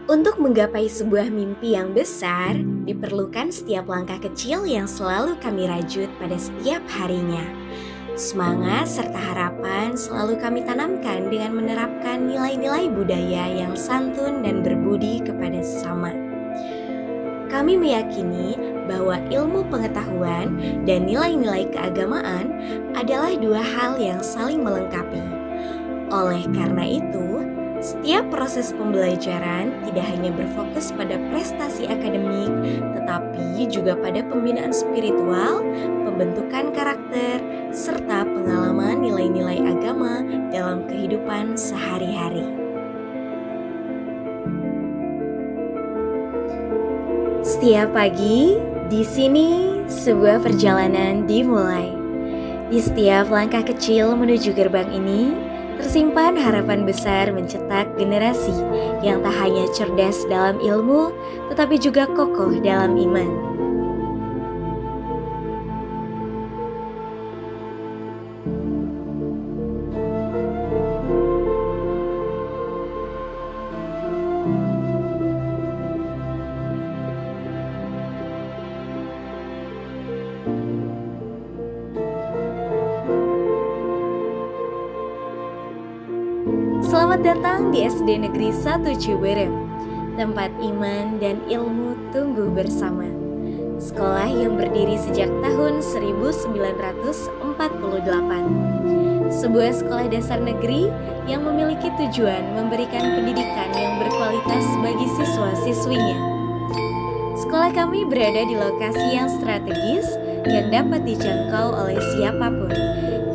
Untuk menggapai sebuah mimpi yang besar, diperlukan setiap langkah kecil yang selalu kami rajut pada setiap harinya. Semangat serta harapan selalu kami tanamkan dengan menerapkan nilai-nilai budaya yang santun dan berbudi kepada sesama. Kami meyakini bahwa ilmu pengetahuan dan nilai-nilai keagamaan adalah dua hal yang saling melengkapi. Oleh karena itu, setiap proses pembelajaran tidak hanya berfokus pada prestasi akademik, tetapi juga pada pembinaan spiritual, pembentukan karakter, serta pengalaman nilai-nilai agama dalam kehidupan sehari-hari. Setiap pagi, di sini sebuah perjalanan dimulai. Di setiap langkah kecil menuju gerbang ini, tersimpan harapan besar mencetak generasi yang tak hanya cerdas dalam ilmu, tetapi juga kokoh dalam iman. Selamat datang di SD Negeri 1 Ciberem, tempat iman dan ilmu tumbuh bersama. Sekolah yang berdiri sejak tahun 1948. Sebuah sekolah dasar negeri yang memiliki tujuan memberikan pendidikan yang berkualitas bagi siswa-siswinya. Sekolah kami berada di lokasi yang strategis yang dapat dijangkau oleh siapapun,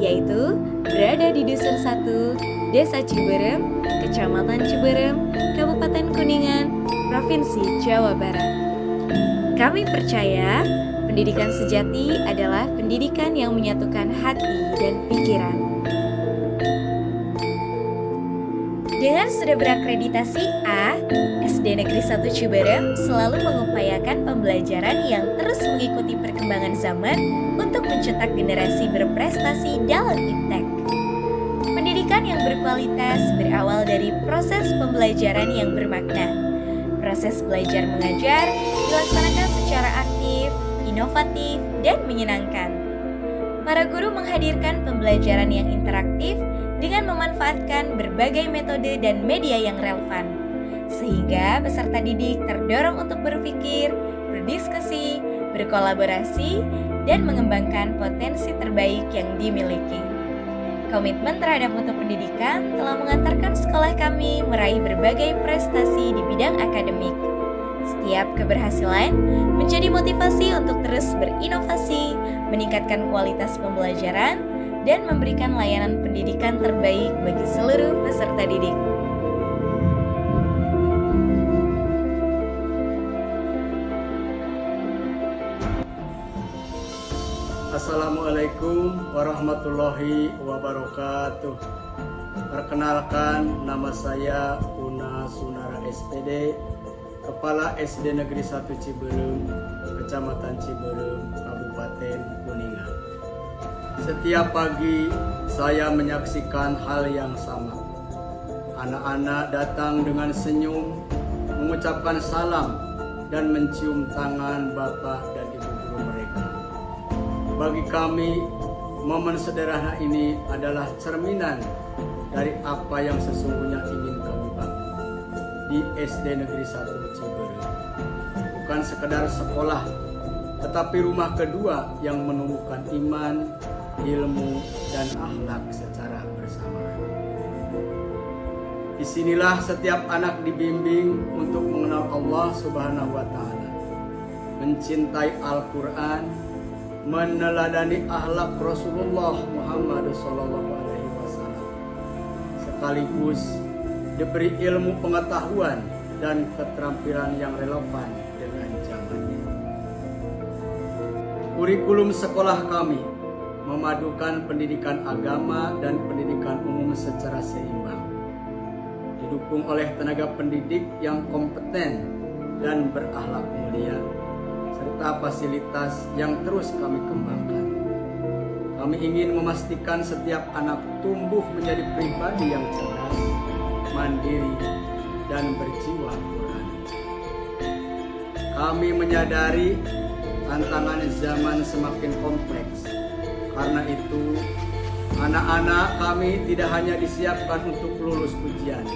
yaitu berada di Dusun 1, Desa Ciberem, Kecamatan Ciberem, Kabupaten Kuningan, Provinsi Jawa Barat. Kami percaya pendidikan sejati adalah pendidikan yang menyatukan hati dan pikiran. Dengan sudah berakreditasi A, SD Negeri 1 Ciberem selalu mengupayakan pembelajaran yang terus mengikuti perkembangan zaman untuk mencetak generasi berprestasi dalam iptek. Pendidikan yang berkualitas berawal dari proses pembelajaran yang bermakna. Proses belajar mengajar dilaksanakan secara aktif, inovatif, dan menyenangkan. Para guru menghadirkan pembelajaran yang interaktif dengan memanfaatkan berbagai metode dan media yang relevan, sehingga peserta didik terdorong untuk berpikir, berdiskusi, berkolaborasi, dan mengembangkan potensi terbaik yang dimiliki. Komitmen terhadap mutu pendidikan telah mengantarkan sekolah kami meraih berbagai prestasi di bidang akademik. Setiap keberhasilan menjadi motivasi untuk terus berinovasi, meningkatkan kualitas pembelajaran, dan memberikan layanan pendidikan terbaik bagi seluruh peserta didik. Assalamualaikum warahmatullahi wabarakatuh. Perkenalkan, nama saya Una Sunara SPD, Kepala SD Negeri 1 Ciberem, Kecamatan Ciberem, Kabupaten Kuningan. Setiap pagi saya menyaksikan hal yang sama. Anak-anak datang dengan senyum, mengucapkan salam, dan mencium tangan bapak dan ibu guru mereka. Bagi kami, momen sederhana ini adalah cerminan dari apa yang sesungguhnya ingin kami bangun di SD Negeri 1 Ciberem. Bukan sekedar sekolah, tetapi rumah kedua yang menumbuhkan iman, ilmu, dan akhlak secara bersamaan. Disinilah setiap anak dibimbing untuk mengenal Allah Subhanahu wa Ta'ala, mencintai Al-Quran, meneladani akhlak Rasulullah Muhammad SAW, sekaligus diberi ilmu pengetahuan dan keterampilan yang relevan dengan zamannya. Kurikulum sekolah kami memadukan pendidikan agama dan pendidikan umum secara seimbang, didukung oleh tenaga pendidik yang kompeten dan berakhlak mulia, serta fasilitas yang terus kami kembangkan. Kami ingin memastikan setiap anak tumbuh menjadi pribadi yang cerdas, mandiri, dan berjiwa Qurani. Kami menyadari tantangan zaman semakin kompleks. Karena itu, anak-anak kami tidak hanya disiapkan untuk lulus ujian,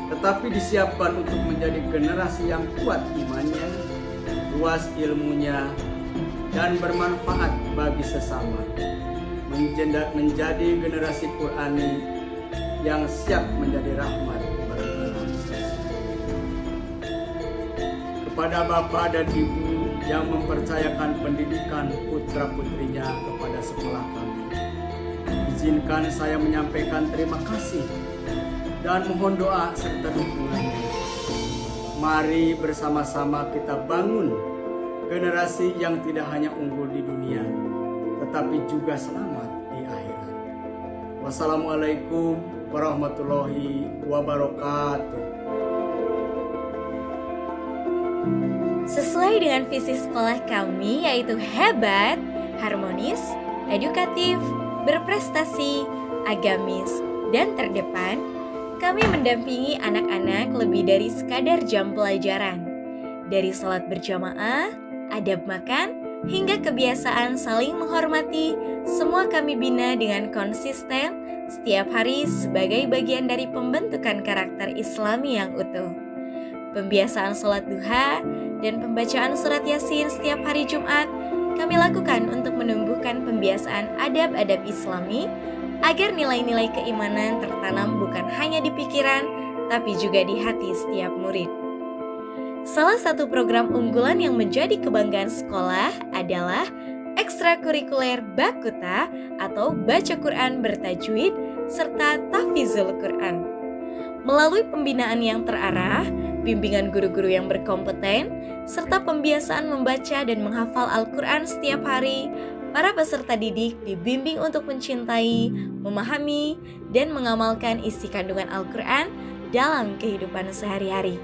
tetapi disiapkan untuk menjadi generasi yang kuat imannya, luas ilmunya, dan bermanfaat bagi sesama. Menjadi generasi Qurani yang siap menjadi rahmat bagi alam semesta. Kepada Bapak dan Ibu yang mempercayakan pendidikan putra-putrinya kepada sekolah kami, izinkan saya menyampaikan terima kasih dan mohon doa serta dukungannya. Mari bersama-sama kita bangun generasi yang tidak hanya unggul di dunia, tetapi juga selamat di akhirat. Wassalamualaikum warahmatullahi wabarakatuh. Sesuai dengan visi sekolah kami yaitu hebat, harmonis, edukatif, berprestasi, agamis, dan terdepan, kami mendampingi anak-anak lebih dari sekadar jam pelajaran. Dari sholat berjamaah, adab makan, hingga kebiasaan saling menghormati, semua kami bina dengan konsisten setiap hari sebagai bagian dari pembentukan karakter Islami yang utuh. Pembiasaan sholat duha dan pembacaan surat Yasin setiap hari Jumat kami lakukan untuk menumbuhkan pembiasaan adab-adab Islami agar nilai-nilai keimanan tertanam bukan hanya di pikiran tapi juga di hati setiap murid. Salah satu program unggulan yang menjadi kebanggaan sekolah adalah ekstrakurikuler Bakuta atau baca Quran bertajwid serta tahfizul Quran. Melalui pembinaan yang terarah, bimbingan guru-guru yang berkompeten, serta pembiasaan membaca dan menghafal Al-Quran setiap hari, para peserta didik dibimbing untuk mencintai, memahami, dan mengamalkan isi kandungan Al-Quran dalam kehidupan sehari-hari.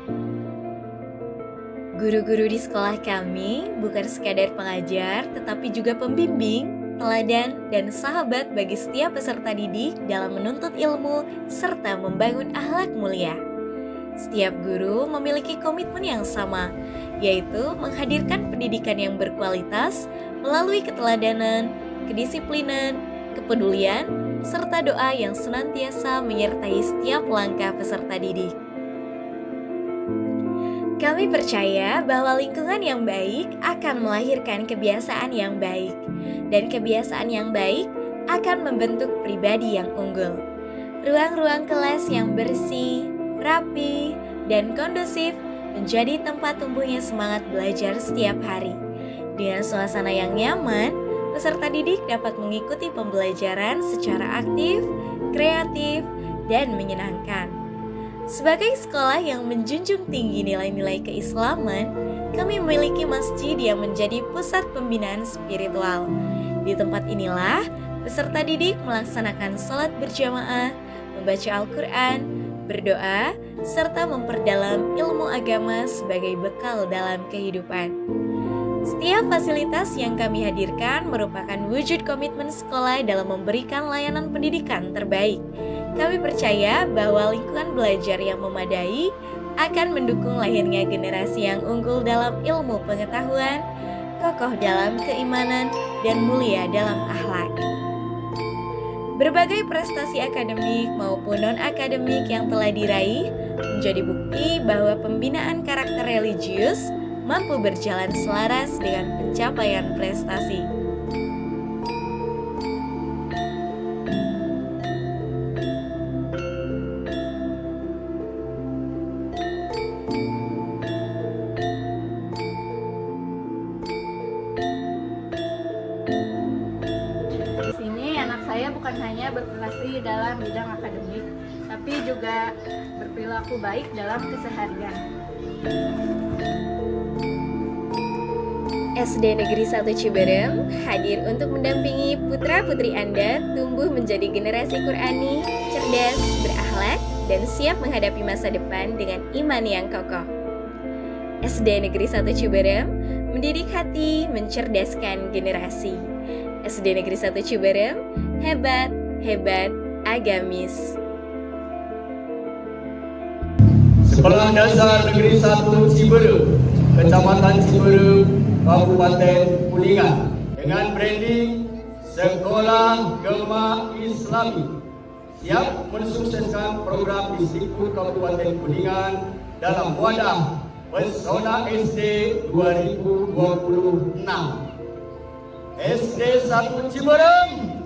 Guru-guru di sekolah kami bukan sekadar pengajar, tetapi juga pembimbing, teladan, dan sahabat bagi setiap peserta didik dalam menuntut ilmu serta membangun akhlak mulia. Setiap guru memiliki komitmen yang sama, yaitu menghadirkan pendidikan yang berkualitas melalui keteladanan, kedisiplinan, kepedulian, serta doa yang senantiasa menyertai setiap langkah peserta didik. Kami percaya bahwa lingkungan yang baik akan melahirkan kebiasaan yang baik, dan kebiasaan yang baik akan membentuk pribadi yang unggul. Ruang-ruang kelas yang bersih, rapi, dan kondusif menjadi tempat tumbuhnya semangat belajar setiap hari. Dengan suasana yang nyaman, peserta didik dapat mengikuti pembelajaran secara aktif, kreatif, dan menyenangkan. Sebagai sekolah yang menjunjung tinggi nilai-nilai keislaman, kami memiliki masjid yang menjadi pusat pembinaan spiritual. Di tempat inilah, peserta didik melaksanakan sholat berjamaah, membaca Al-Quran, berdoa, serta memperdalam ilmu agama sebagai bekal dalam kehidupan. Setiap fasilitas yang kami hadirkan merupakan wujud komitmen sekolah dalam memberikan layanan pendidikan terbaik. Kami percaya bahwa lingkungan belajar yang memadai akan mendukung lahirnya generasi yang unggul dalam ilmu pengetahuan, kokoh dalam keimanan, dan mulia dalam akhlak. Berbagai prestasi akademik maupun non-akademik yang telah diraih menjadi bukti bahwa pembinaan karakter religius mampu berjalan selaras dengan pencapaian prestasi. Saya bukan hanya berprestasi dalam bidang akademik, tapi juga berperilaku baik dalam keseharian. SD Negeri 1 Ciberem hadir untuk mendampingi putra-putri Anda tumbuh menjadi generasi Qurani, cerdas, berakhlak, dan siap menghadapi masa depan dengan iman yang kokoh. SD Negeri 1 Ciberem mendidik hati, mencerdaskan generasi. SD Negeri 1 Ciberem, hebat, hebat, agamis. Sekolah Dasar Negeri 1 Ciberem Kecamatan Ciberem, Kabupaten Kuningan dengan branding Sekolah Gema Islami siap mensukseskan program Disdikbud Kabupaten Kuningan dalam wadah Pesona SD 2026. SD 1 Ciberem.